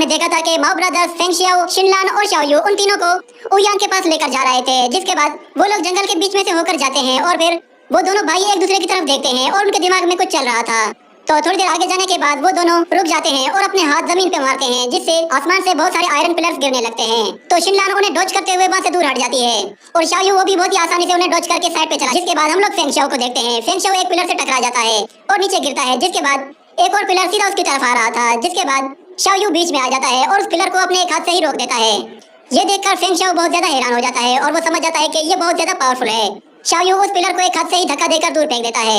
उन्होंने देखा था कि माओ ब्रदर्स फेंगशियाओ, शिनलान और शाओयू उन तीनों को उयांग के पास लेकर जा रहे थे। जिसके बाद वो लोग जंगल के बीच में से होकर जाते हैं और फिर वो दोनों भाई एक दूसरे की तरफ देखते हैं और उनके दिमाग में कुछ चल रहा था। तो थोड़ी देर आगे जाने के बाद वो दोनों रुक जाते हैं और अपने हाथ जमीन पे मारते हैं, जिससे आसमान से बहुत सारे आयरन पिलर्स गिरने लगते हैं। तो शिनलान उन्हें डॉज करते हुए वहाँ से दूर हट जाती है और शाओयू वो भी बहुत ही आसानी से उन्हें डॉज करके साइड पे चला। जिसके बाद हम लोग फेंगशियाओ को देखते हैं। फेंगशियाओ एक पिलर से टकरा जाता है और नीचे गिरता है। जिसके बाद एक और पिलर सीधा उसकी तरफ आ रहा था। जिसके बाद शाओयू बीच में आ जाता है और उस पिलर को अपने एक हाथ से ही रोक देता है। ये देखकर फेंगशियाओ बहुत ज्यादा हैरान हो जाता है और वो समझ जाता है कि ये बहुत ज्यादा पावरफुल है। शाओयू उस पिलर को एक हाथ से ही धक्का देकर दूर फेंक देता है।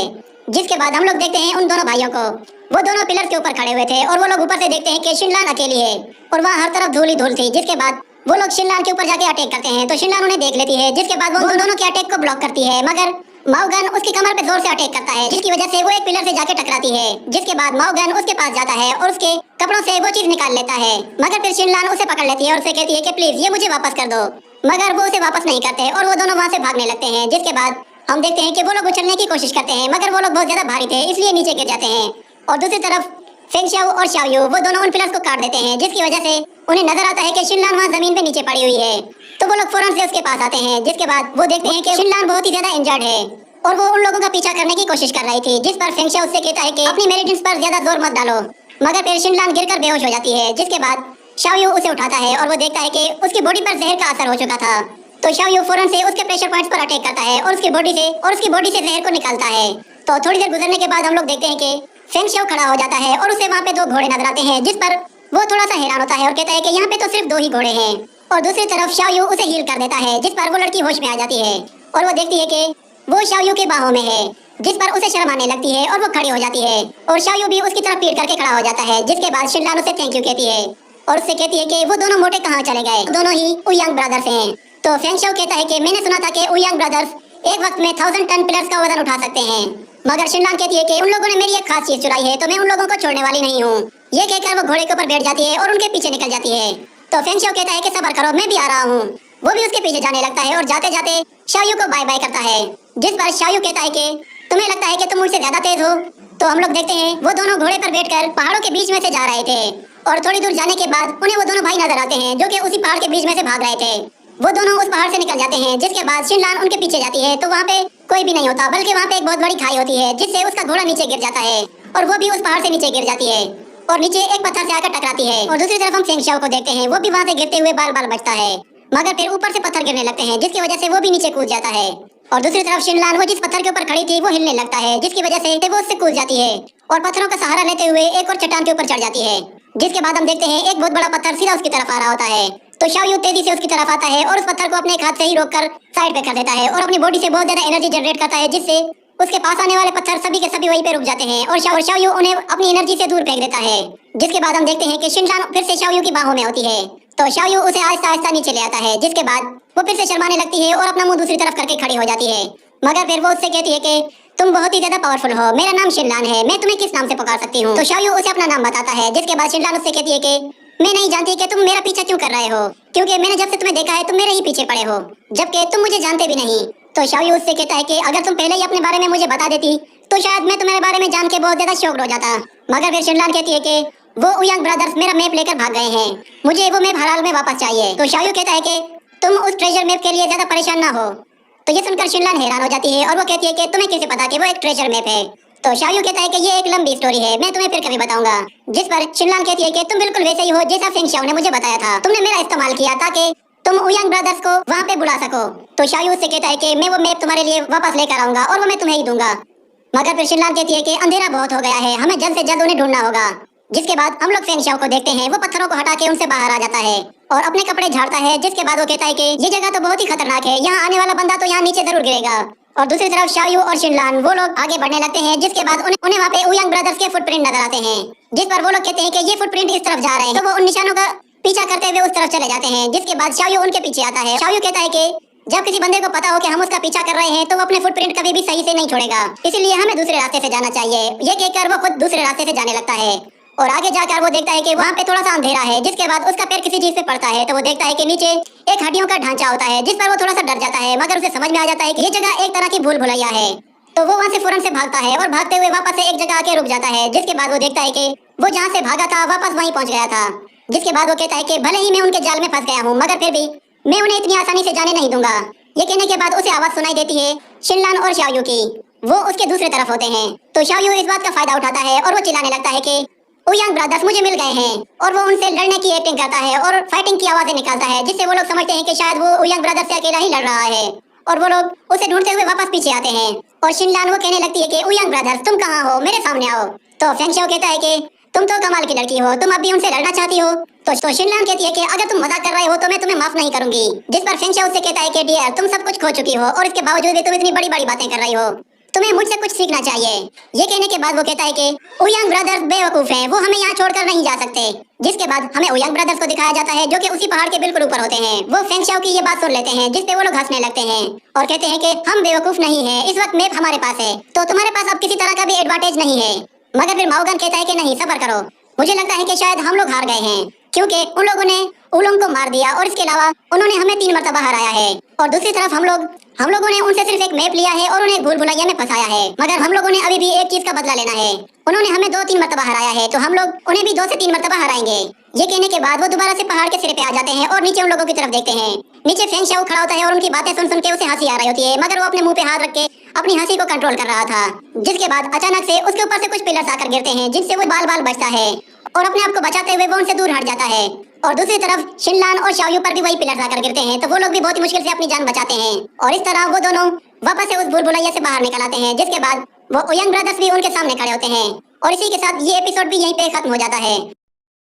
जिसके बाद हम लोग देखते हैं उन दोनों भाइयों को। वो दोनों पिलर के ऊपर खड़े हुए थे और वो लोग ऊपर से देखते हैं कि शिनलान अकेली है और वहाँ हर तरफ धूल ही धूल थी। जिसके बाद वो लोग शिनलान के ऊपर जाके अटैक करते हैं। तो शिनलान उन्हें देख लेती है। जिसके बाद वो उन दोनों के अटैक को ब्लॉक करती है, मगर माओगन उसकी कमर पे जोर से अटैक करता है, जिसकी वजह से वो एक पिलर से जाके टकराती है। जिसके बाद माओगन उसके पास जाता है और उसके कपड़ों से वो चीज निकाल लेता है, मगर फिर शिनलान उसे पकड़ लेती है और उसे कहती है कि प्लीज ये मुझे वापस कर दो। मगर वो उसे वापस नहीं करते और वो दोनों वहाँ से भागने लगते हैं। जिसके बाद हम देखते हैं कि वो लोग उछलने की कोशिश करते हैं, मगर वो लोग बहुत ज्यादा भारी थे इसलिए नीचे गिर जाते हैं। और दूसरी तरफ फेंगशियाओ और शाओयू वो दोनों उन पिलर्स को काट देते हैं, जिसकी वजह से उन्हें नजर आता है कि शिनलान वहाँ जमीन पे नीचे पड़ी हुई है। तो वो लोग फौरन से उसके पास आते हैं। जिसके बाद वो देखते हैं कि शिनलान बहुत ही ज्यादा इंजर्ड है और वो उन लोगों का पीछा करने की कोशिश कर रही थी। जिस पर फेंगशियाओ उससे कहता है कि अपनी मेडिसिन पर ज्यादा जोर मत डालो, मगर फिर शिनलान गिरकर बेहोश हो जाती है। जिसके बाद शाओयू उसे उठाता है और वो देखता है कि उसकी बॉडी पर जहर का असर हो चुका था। तो शाओयू फौरन से उसके प्रेशर पॉइंट्स पर अटैक करता है और उसकी बॉडी से जहर को निकालता है। तो थोड़ी देर गुजरने के बाद हम लोग देखते हैं कि फेंगशियाओ खड़ा हो जाता है और उसे वहाँ पे दो घोड़े नजर आते हैं। जिस पर वो थोड़ा सा हैरान होता है और कहता है कि यहाँ पे तो सिर्फ दो ही घोड़े हैं। और दूसरी तरफ शाओयू उसे हील कर देता है, जिस पर वो लड़की होश में आ जाती है और वो देखती है कि वो शाओयू के बाहों में है। जिस पर उसे शर्म आने लगती है और वो खड़ी हो जाती है और शाओयू भी उसकी तरफ पीट करके खड़ा हो जाता है। जिसके बाद शिनलान उसे थैंक यू कहती है और उससे कहती है कि वो दोनों मोटे कहाँ चले गए, दोनों ही उयांग ब्रदर्स हैं। तो फेंगशियाओ कहता है कि मैंने सुना था कि उयांग ब्रदर्स एक वक्त में 1000 टन पिलर्स का वजन उठा सकते हैं, मगर शिनलान कहती है कि उन लोगों ने मेरी एक खास चीज चुराई है तो मैं उन लोगों को छोड़ने वाली नहीं हूँ। ये कहकर वो घोड़े के ऊपर बैठ जाती है और उनके पीछे निकल जाती है। तो फेंगशियाओ कहता है कि सब्र करो, मैं भी आ रहा हूँ। वो भी उसके पीछे जाने लगता है और जाते जाते शाओयू को बाय बाय करता है। जिस पर शाओयू कहता है कि तुम्हें लगता है कि तुम मुझसे ज्यादा तेज हो। तो हम लोग देखते हैं वो दोनों घोड़े पर बैठकर पहाड़ों के बीच में से जा रहे थे और थोड़ी दूर जाने के बाद उन्हें वो दोनों भाई नजर आते हैं जो कि उसी पहाड़ के बीच में से भाग रहे थे। वो दोनों उस पहाड़ से निकल जाते हैं। जिसके बाद शिनलान उनके पीछे जाती है तो वहाँ पे कोई भी नहीं होता, बल्कि वहाँ पे एक बहुत बड़ी खाई होती है, जिससे उसका घोड़ा नीचे गिर जाता है और वो भी उस पहाड़ से नीचे गिर जाती है और नीचे एक पत्थर से आकर टकराती है। और दूसरी तरफ हम फेंगशियाओ को देखते हैं, वो भी वहाँ से गिरते हुए बाल बाल बचता है, मगर फिर ऊपर से पत्थर गिरने लगते हैं, जिसकी वजह से वो भी नीचे कूद जाता है। और दूसरी तरफ शिनलान वो जिस पत्थर के ऊपर खड़ी थी वो हिलने लगता है, जिसकी वजह से वो उससे कूद जाती है और पत्थरों का सहारा लेते हुए एक और चट्टान के ऊपर चढ़ जाती है। जिसके बाद हम देखते हैं एक बहुत बड़ा पत्थर सीधा उसकी तरफ आ रहा होता है। तो शाओयू तेजी से उसकी तरफ आता है और उस पत्थर को अपने एक हाथ से ही रोककर साइड पे कर देता है और अपनी बॉडी से बहुत ज्यादा एनर्जी जनरेट करता है, जिससे उसके पास आने वाले पत्थर सभी के सभी वहीं पे रुक जाते हैं और शाओयू उन्हें अपनी एनर्जी से दूर फेंक देता है। जिसके बाद हम देखते हैं कि शिनलान फिर से शाओयू की बाहों में होती है। तो शाओयू उसे आहिस्ता आहिस्ता नीचे ले आता है। जिसके बाद वो फिर से शर्माने लगती है और अपना मुंह दूसरी तरफ करके खड़ी हो जाती है, मगर फिर वो उससे कहती है कि तुम बहुत ही ज्यादा पावरफुल हो, मेरा नाम शिनलान है, मैं तुम्हें किस नाम से पुकार सकती हूँ। तो शाओयू उसे अपना नाम बताता है। जिसके बाद शिनलान उससे कहती है कि मैं नहीं जानती कि तुम मेरा पीछा क्यों कर रहे हो, क्योंकि मैंने जब से तुम्हें देखा है तुम मेरे ही पीछे पड़े हो, जबकि तुम मुझे जानते भी नहीं। तो शाओयू उससे कहता है कि अगर तुम पहले ही अपने बारे में मुझे बता देती तो शायद मैं तुम्हारे बारे में जान के बहुत ज्यादा शौक हो जाता। मगर फिर शिनलान कहती है कि वो उयांग ब्रदर्स मेरा मैप लेकर भाग गए हैं, मुझे वो मैप हर हाल में वापस चाहिए। तो शाओयू कहता है कि तुम उस ट्रेजर मैप के लिए ज्यादा परेशान ना हो। तो ये सुनकर शिनलान हैरान हो जाती है और वो कहती है कि तुम्हें कैसे पता कि वो एक ट्रेजर मैप है। तो शाओयू कहता है कि ये एक लंबी स्टोरी है, मैं तुम्हें फिर कभी बताऊंगा। जिस पर शिनलान कहती है कि तुम बिल्कुल वैसे ही हो जैसा फेंगशियाओ ने मुझे बताया था, तुमने मेरा इस्तेमाल किया ताकि तुम उयांग ब्रदर्स को वहाँ पे बुला सको। तो शाओयू उससे कहता है कि मैं वो मैप तुम्हारे लिए वापस लेकर आऊंगा और वो मैं तुम्हें ही दूंगा। मगर फिर शिनलान कहती है कि अंधेरा बहुत हो गया है, हमें जल्द से जल्द उन्हें ढूंढना होगा। जिसके बाद हम लोग फेंगशियाओ को देखते हैं, वो पत्थरों को हटा के उनसे बाहर आ जाता है और अपने कपड़े झाड़ता है। जिसके बाद वो कहता है कि ये जगह तो बहुत ही खतरनाक है, यहाँ आने वाला बंदा तो यहाँ नीचे जरूर गिरेगा। और दूसरी तरफ शाओयू और शिनलान वो लोग आगे बढ़ने लगते हैं। जिसके बाद उन्हें वहाँ पे उयांग ब्रदर्स के फुटप्रिंट नजर आते हैं, जिस पर वो लोग कहते हैं कि ये फुटप्रिंट इस तरफ जा रहे हैं। तो वो उन निशानों का पीछा करते हुए उस तरफ चले जाते हैं। जिसके बाद शाओयू उनके पीछे आता है। शाओयू कहता है कि जब किसी बंदे को पता हो कि हम उसका पीछा कर रहे हैं तो वो अपने फुटप्रिंट कभी भी सही से नहीं छोड़ेगा, इसलिए हमें दूसरे रास्ते से जाना चाहिए। ये कहकर वो खुद दूसरे रास्ते से जाने लगता है और आगे जाकर वो देखता है कि वहाँ पे थोड़ा सा अंधेरा है। जिसके बाद उसका पैर किसी चीज पे पड़ता है तो वो देखता है कि नीचे एक हड्डियों का ढांचा होता है, जिस पर वो थोड़ा सा डर जाता है, मगर उसे समझ में आ जाता है कि ये जगह एक तरह की भूल भुलैया है। तो वो वहाँ से फौरन से भागता है और भागते हुए वापस से एक जगह आके रुक जाता है। जिसके बाद वो देखता है कि वो जहाँ से भागा था वापस वहीं पहुँच गया था। जिसके बाद वो कहता है कि भले ही मैं उनके जाल में फंस गया हूँ मगर फिर भी मैं उन्हें इतनी आसानी से जाने नहीं दूंगा। ये कहने के बाद उसे आवाज सुनाई देती है शिनलान और शाओयू की। वो उसके दूसरी तरफ होते हैं तो शाओयू इस बात का फायदा उठाता है और वो चिल्लाने लगता है कि ओयांग ब्रदर्स मुझे मिल गए हैं, और वो उनसे लड़ने की एक्टिंग करता है और फाइटिंग की आवाजें निकालता है, जिससे वो लोग समझते हैं कि शायद वो ओयांग ब्रदर्स से अकेला ही लड़ रहा है। और वो लोग उसे ढूंढते हुए वापस पीछे आते हैं और शिनलान वो कहने लगती है कि ओयांग ब्रदर्स तुम कहाँ हो, मेरे सामने आओ। तो फेंगशाओ कहता है कि तुम तो कमाल की लड़की हो, तुम अब भी उनसे लड़ना चाहती हो। तो शिनलान कहती है कि अगर तुम मजाक कर रहे हो तो मैं तुम्हें माफ नहीं करूंगी। जिस पर फेंगशाओ उससे कहता है कि डियर तुम सब कुछ खो चुकी हो और इसके बावजूद भी तुम इतनी बड़ी बड़ी बातें कर रही हो, तुम्हें मुझसे कुछ सीखना चाहिए। ये कहने के बाद वो कहता है कि ओयांग ब्रदर्स बेवकूफ हैं, वो हमें यहाँ छोड़कर नहीं जा सकते। जिसके बाद हमें ओयांग ब्रदर्स को दिखाया जाता है जो कि उसी पहाड़ के बिल्कुल ऊपर होते हैं। वो फेंगशाओ की ये बात सुन लेते हैं जिसपे वो लोग हंसने लगते हैं और कहते हैं कि हम बेवकूफ नहीं हैं, इस वक्त मैप हमारे पास है तो तुम्हारे पास अब किसी तरह का भी एडवांटेज नहीं है। मगर फिर माओगन कहता है कि नहीं सब्र करो, मुझे लगता है कि शायद हम लोग हार गए हैं क्योंकि उन लोगों ने उलोंग को मार दिया और इसके अलावा उन्होंने हमें 3 मरतबा हराया है। और दूसरी तरफ हम लोगों ने उनसे सिर्फ एक मैप लिया है और उन्हें भूल भुलैया में फंसाया है, मगर हम लोगों ने अभी भी एक चीज का बदला लेना है। उन्होंने हमें 2-3 मरतबा हराया है तो हम लोग उन्हें भी 2 से 3 मरतबा हराएंगे। ये कहने के बाद वो दोबारा से पहाड़ के सिरे पे आ जाते हैं और नीचे उन लोगों की तरफ देखते हैं। नीचे फेंगशाओ खड़ा होता है और उनकी बातें सुन सुन के उसे हंसी आ रही होती है, मगर वो अपने मुंह पे हाथ रख के अपनी हंसी को कंट्रोल कर रहा था। जिसके बाद अचानक से उसके ऊपर से कुछ पिलर्स आकर गिरते हैं जिनसे वो बाल बाल बचता है और अपने आप को बचाते हुए वो उनसे दूर हट जाता है। और दूसरी तरफ शिनलान और शाओयू पर भी वही पिलर्स आकर गिरते हैं तो वो लोग भी बहुत ही मुश्किल से अपनी जान बचाते हैं और इस तरह वो दोनों वापस से उस भूल भुलैया से बाहर निकल आते हैं। जिसके बाद वो ओयांग ब्रदर्स भी उनके सामने खड़े होते हैं और इसी के साथ ये एपिसोड भी यहीं पे खत्म हो जाता है।